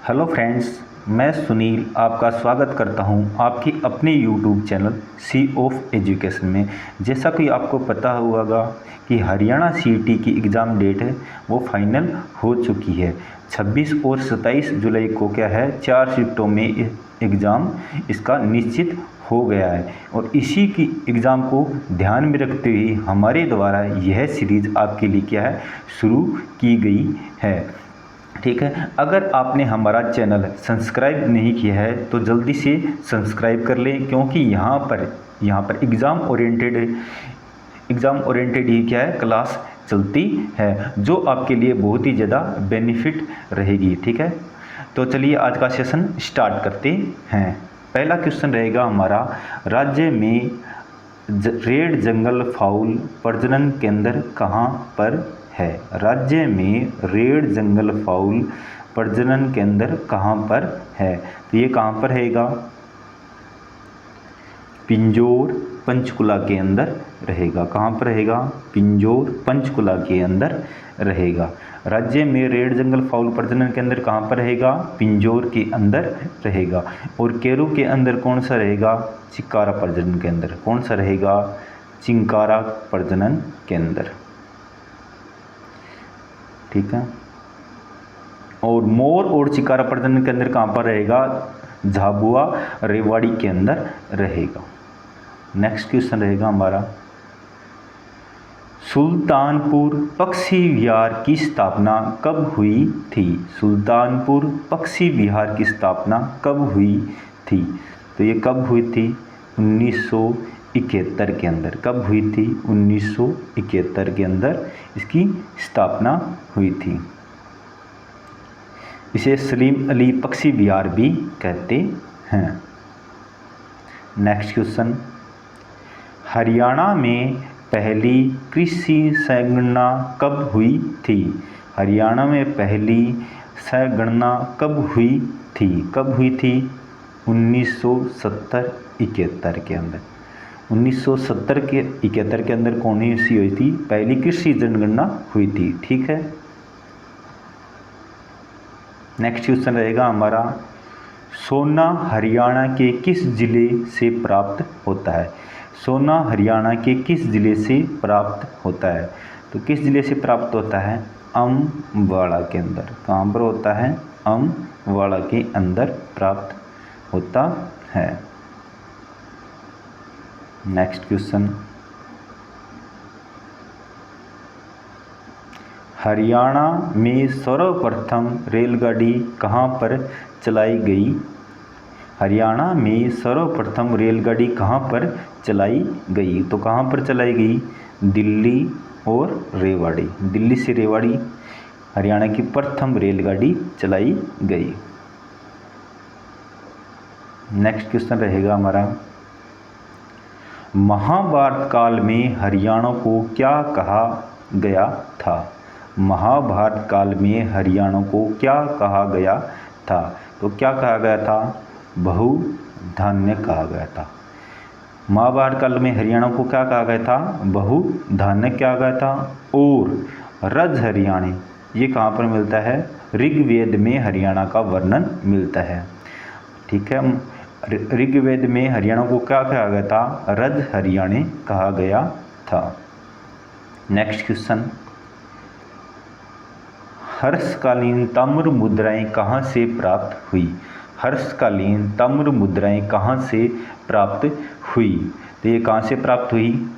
Hello friends, मैं सुनील आपका स्वागत करता हूं आपकी अपने YouTube channel sea of education में। जैसा कि आपको पता होगा कि हरियाणा सीईटी की एग्ज़ाम डेट है वो फाइनल हो चुकी है। 26 और 27 जुलाई को क्या है 4 शिफ्टों में एग्ज़ाम इसका निश्चित हो गया है और इसी की एग्ज़ाम को ध्यान में रखते हुए हमारे द्वारा यह सीरीज़ आपके लिए क्या है शुरू की गई है। ठीक है, अगर आपने हमारा चैनल सब्सक्राइब नहीं किया है तो जल्दी से सब्सक्राइब कर लें, क्योंकि यहाँ पर एग्ज़ाम ओरिएंटेड ही क्या है क्लास चलती है, जो आपके लिए बहुत ही ज़्यादा बेनिफिट रहेगी। ठीक है, तो चलिए आज का सेशन स्टार्ट करते हैं। पहला क्वेश्चन रहेगा हमारा, राज्य में रेड जंगल फाउल प्रजनन केंद्र कहाँ पर है। राज्य में रेड जंगल फाउल प्रजनन केंद्र कहाँ पर है, तो ये कहाँ पर रहेगा, पिंजौर पंचकुला के अंदर रहेगा। कहाँ पर रहेगा, पिंजौर पंचकुला के अंदर रहेगा। राज्य में रेड जंगल फाउल प्रजनन केंद्र कहाँ पर रहेगा, पिंजौर के अंदर रहेगा। और केरू के अंदर कौन सा रहेगा, चिंकारा प्रजनन केंद्र। कौन सा रहेगा, चिंकारा प्रजनन केंद्र। ठीक है, और मोर और चिंकारा प्रजनन केंद्र कहाँ पर रहेगा, झाबुआ रेवाड़ी के अंदर रहेगा। नेक्स्ट क्वेश्चन रहेगा हमारा, सुल्तानपुर पक्षी विहार की स्थापना कब हुई थी। सुल्तानपुर पक्षी विहार की स्थापना कब हुई थी, तो ये कब हुई थी, 1971 के अंदर। कब हुई थी, 1971 के अंदर इसकी स्थापना हुई थी। इसे सलीम अली पक्षी विहार भी कहते हैं। नेक्स्ट क्वेश्चन, हरियाणा में पहली कृषि संगणना कब हुई थी। हरियाणा में पहली संगणना कब हुई थी, कब हुई थी, 1970-71 के अंदर। 1970-71 के अंदर कौन सी हुई थी, पहली कृषि जनगणना हुई थी। ठीक है, नेक्स्ट क्वेश्चन रहेगा हमारा, सोना हरियाणा के किस जिले से प्राप्त होता है। सोना हरियाणा के किस जिले से प्राप्त होता है, तो किस जिले से प्राप्त होता है, अम्बाड़ा के अंदर। कहाँ पर होता है, अम्बाड़ा के अंदर प्राप्त होता है। नेक्स्ट क्वेश्चन, हरियाणा में सर्वप्रथम रेलगाड़ी कहाँ पर चलाई गई। हरियाणा में सर्वप्रथम रेलगाड़ी कहाँ पर चलाई गई, तो कहाँ पर चलाई गई, दिल्ली और रेवाड़ी। दिल्ली से रेवाड़ी हरियाणा की प्रथम रेलगाड़ी चलाई गई। नेक्स्ट क्वेश्चन रहेगा हमारा, महाभारत काल में हरियाणा को क्या कहा गया था। महाभारत काल में हरियाणा को क्या कहा गया था, तो क्या कहा गया था, बहुधान्य कहा गया था। महाभारत काल में हरियाणा को क्या कहा गया था, बहुधान्य कहा गया था। और रज हरियाणा ये कहाँ पर मिलता है, ऋग्वेद में हरियाणा का वर्णन मिलता है। ठीक है, ऋग्वेद में हरियाणा को क्या कहा गया था, रज हरियाणा कहा गया था। नेक्स्ट क्वेश्चन, हर्षकालीन ताम्र मुद्राएं कहाँ से प्राप्त हुई। हर्षकालीन ताम्र मुद्राएं कहाँ से प्राप्त हुई, तो ये कहाँ से प्राप्त हुई,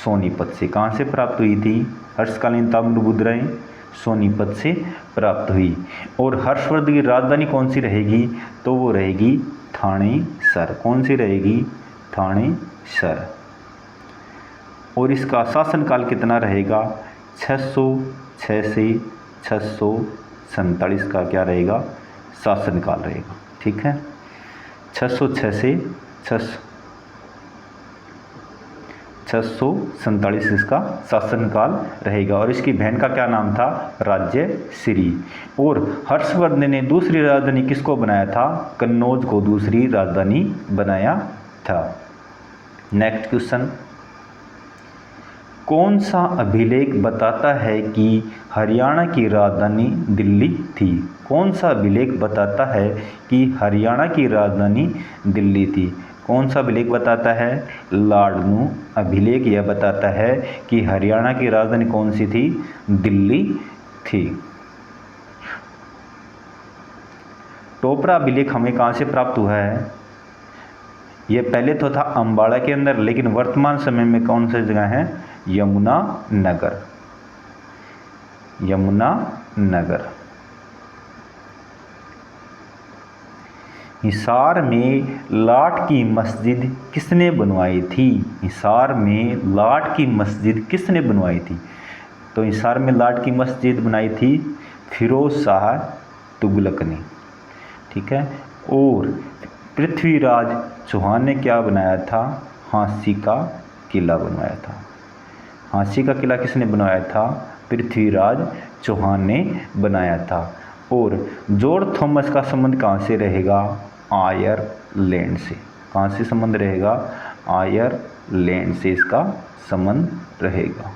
सोनीपत से। कहाँ से प्राप्त हुई थी, हर्षकालीन ताम्र मुद्राएं सोनीपत से प्राप्त हुई। और हर्षवर्धन की राजधानी कौन सी रहेगी, तो वो रहेगी थानेसर। कौन सी रहेगी, थानेसर। और इसका शासनकाल कितना रहेगा, 606 से 647 का क्या रहेगा, शासनकाल रहेगा। ठीक है, 606 से 647 इसका शासनकाल रहेगा। और इसकी बहन का क्या नाम था, राज्यश्री। और हर्षवर्धन ने दूसरी राजधानी किसको बनाया था, कन्नौज को दूसरी राजधानी बनाया था। नेक्स्ट क्वेश्चन, कौन सा अभिलेख बताता है कि हरियाणा की राजधानी दिल्ली थी? कौन सा अभिलेख बताता है कि हरियाणा की राजधानी दिल्ली थी? कौन सा अभिलेख बताता है? लाडनू अभिलेख यह बताता है कि हरियाणा की राजधानी कौन सी थी? दिल्ली थी। टोपरा अभिलेख हमें कहाँ से प्राप्त हुआ है? यह पहले तो था अम्बाड़ा के अंदर, लेकिन वर्तमान समय में कौन सी जगह है? यमुना नगर। यमुना नगर। हिसार में लाट की मस्जिद किसने बनवाई थी? हिसार में लाट की मस्जिद किसने बनवाई थी? तो हिसार में लाट की मस्जिद बनाई थी फिरोज शाह तुगलक ने। ठीक है। और पृथ्वीराज चौहान ने क्या बनाया था? हाँसी का किला बनवाया था। हाँसी का किला किसने बनवाया था? पृथ्वीराज चौहान ने बनाया था। और जॉर्ज थॉमस का संबंध कहाँ से रहेगा? आयरलैंड से। कहाँ से संबंध रहेगा? आयरलैंड से इसका संबंध रहेगा।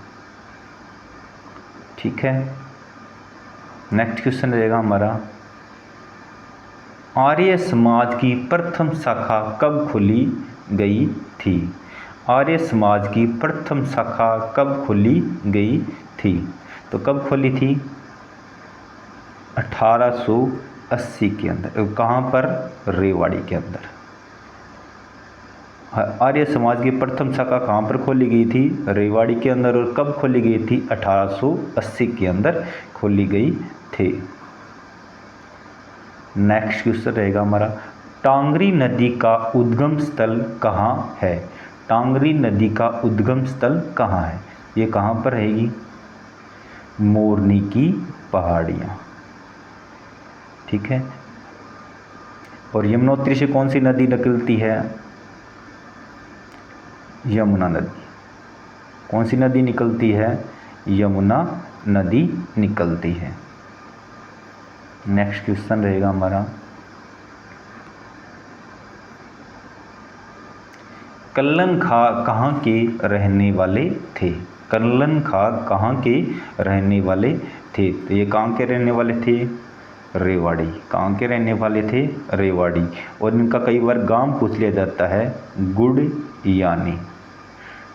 ठीक है। नेक्स्ट क्वेश्चन रहेगा हमारा, आर्य समाज की प्रथम शाखा कब खोली गई थी? आर्य समाज की प्रथम शाखा कब खोली गई थी? तो कब खोली थी? 1880 के अंदर। कहाँ पर? रेवाड़ी के अंदर। आर्य समाज की प्रथम शाखा कहाँ पर खोली गई थी? रेवाड़ी के अंदर। और कब खोली गई थी? 1880 के अंदर खोली गई थी। नेक्स्ट क्वेश्चन रहेगा हमारा, टांगरी नदी का उद्गम स्थल कहाँ है? टांगरी नदी का उद्गम स्थल कहाँ है? ये कहाँ पर रहेगी? मोरनी की पहाड़ियाँ। ठीक है। और यमुनोत्री से कौन सी नदी निकलती है? यमुना नदी। कौन सी नदी निकलती है? यमुना नदी निकलती है। नेक्स्ट क्वेश्चन रहेगा हमारा, कल्लन खां कहाँ के रहने वाले थे? कल्लन खां कहाँ के रहने वाले थे? तो ये कहाँ के रहने वाले थे? रेवाड़ी। कहाँ के रहने वाले थे? रेवाड़ी। और इनका कई बार गांव पूछ लिया जाता है, गुड़यानी।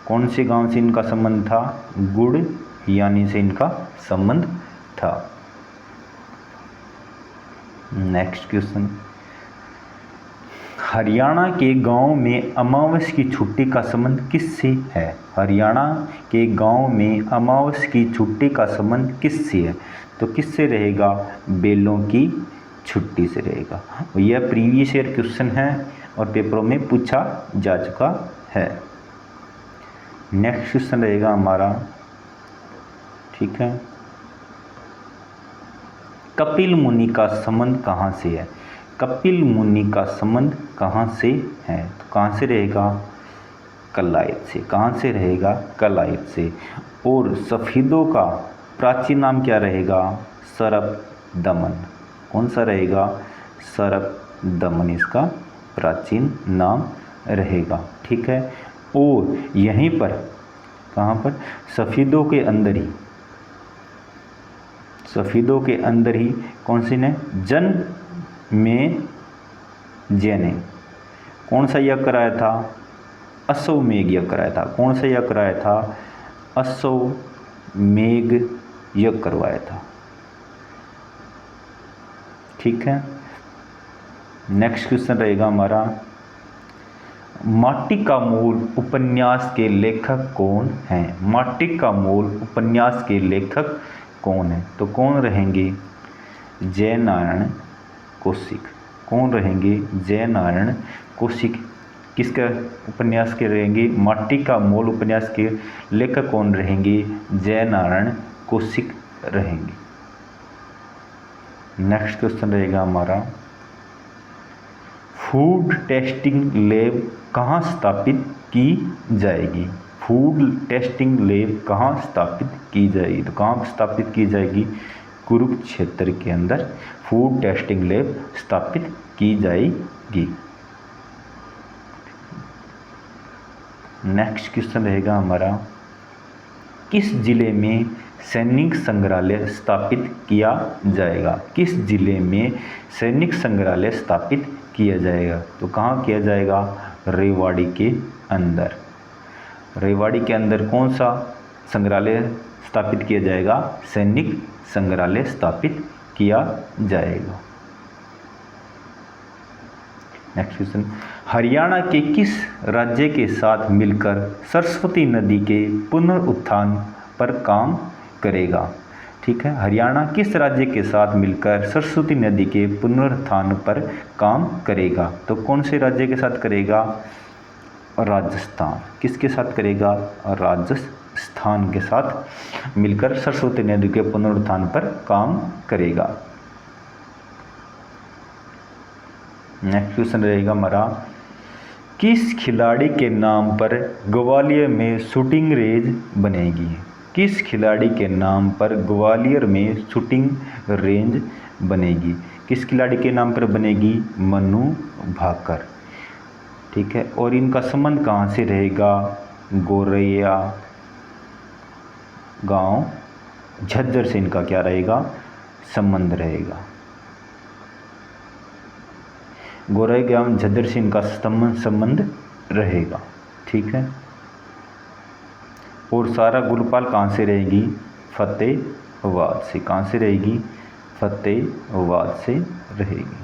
कौन से गांव से इनका संबंध था? गुड़यानी से इनका संबंध था। नेक्स्ट क्वेश्चन, हरियाणा के गांव में अमावस की छुट्टी का संबंध किससे है? हरियाणा के गांव में अमावस की छुट्टी का संबंध किससे है? तो किससे रहेगा? बेलों की छुट्टी से रहेगा। यह प्रीवियस ईयर क्वेश्चन है और पेपरों में पूछा जा चुका है। नेक्स्ट क्वेश्चन रहेगा हमारा, ठीक है, कपिल मुनि का संबंध कहाँ से है? कपिल मुनि का संबंध कहाँ से है? तो कहाँ से रहेगा? कलायत से। कहाँ से रहेगा? कलायत से। और सफेदों का प्राचीन नाम क्या रहेगा? सरप दमन। कौन सा रहेगा? सरप दमन इसका प्राचीन नाम रहेगा। ठीक है। और यहीं पर, कहाँ पर? सफेदों के अंदर ही, सफेदों के अंदर ही कौन सी ने? जन में जय ने कौन सा यज्ञ कराया था? अश्वमेध यज्ञ कराया था। कौन सा यज्ञ कराया था? अश्वमेध यज्ञ करवाया था। ठीक है। नेक्स्ट क्वेश्चन रहेगा हमारा, माटी का मूल उपन्यास के लेखक कौन हैं? माटी का मूल उपन्यास के लेखक कौन है? तो कौन रहेंगे? जयनारायण कौशिक। कौन रहेंगे? जयनारायण कौशिक। किसका उपन्यास के रहेंगे? माटी का मूल उपन्यास के लेखक कौन रहेंगे? जयनारायण कौशिक रहेंगे। नेक्स्ट क्वेश्चन रहेगा हमारा, फूड टेस्टिंग लैब कहाँ स्थापित की जाएगी? फूड टेस्टिंग लैब कहाँ स्थापित की जाएगी? तो कहाँ स्थापित की जाएगी? कुरुक्षेत्र के अंदर फूड टेस्टिंग लैब स्थापित की जाएगी। नेक्स्ट क्वेश्चन रहेगा हमारा, किस जिले में सैनिक संग्रहालय स्थापित किया जाएगा? किस जिले में सैनिक संग्रहालय स्थापित किया जाएगा? तो कहाँ किया जाएगा? रेवाड़ी के अंदर। रेवाड़ी के अंदर कौन सा संग्रहालय स्थापित किया जाएगा? सैनिक संग्रहालय स्थापित किया जाएगा। नेक्स्ट क्वेश्चन, हरियाणा के किस राज्य के साथ मिलकर सरस्वती नदी के पुनरुत्थान पर काम करेगा? ठीक है, हरियाणा किस राज्य के साथ मिलकर सरस्वती नदी के पुनरुत्थान पर काम करेगा? तो कौन से राज्य के साथ करेगा? राजस्थान। किसके साथ करेगा? राजस्थान के साथ मिलकर सरस्वती नदी के पुनरुत्थान पर काम करेगा। नेक्स्ट क्वेश्चन रहेगा हमारा, किस खिलाड़ी के नाम पर ग्वालियर में शूटिंग रेंज बनेगी? किस खिलाड़ी के नाम पर ग्वालियर में शूटिंग रेंज बनेगी? किस खिलाड़ी के नाम पर बनेगी? मनु भाकर। ठीक है, और इनका संबंध कहाँ से रहेगा? गोरैया गांव झज्जर से इनका क्या रहेगा? संबंध रहेगा। गोरैया गांव झज्जर से इनका संबंध रहेगा। ठीक है, और सारा गुलपाल कहाँ से रहेगी? फतेहाबाद से। कहाँ से रहेगी? फतेहाबाद से रहेगी।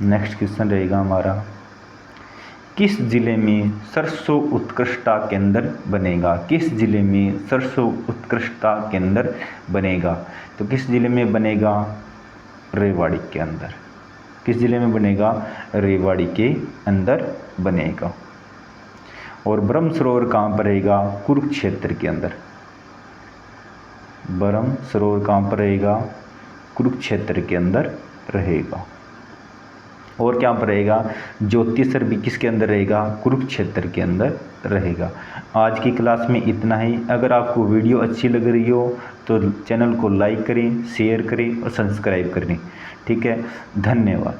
नेक्स्ट क्वेश्चन रहेगा हमारा, किस जिले में सरसों उत्कृष्टता केंद्र बनेगा? किस जिले में सरसों उत्कृष्टता केंद्र बनेगा? तो किस जिले में बनेगा? रेवाड़ी के अंदर। किस जिले में बनेगा? रेवाड़ी के अंदर बनेगा। और ब्रह्म सरोवर कहाँ पर रहेगा? कुरुक्षेत्र के अंदर। ब्रह्म सरोवर कहाँ पर रहेगा? कुरुक्षेत्र के अंदर रहेगा। और क्या पर रहेगा? ज्योतिषर भी किसके अंदर रहेगा? कुरुक्षेत्र के अंदर रहेगा। आज की क्लास में इतना ही। अगर आपको वीडियो अच्छी लग रही हो तो चैनल को लाइक करें, शेयर करें और सब्सक्राइब करें। ठीक है, धन्यवाद।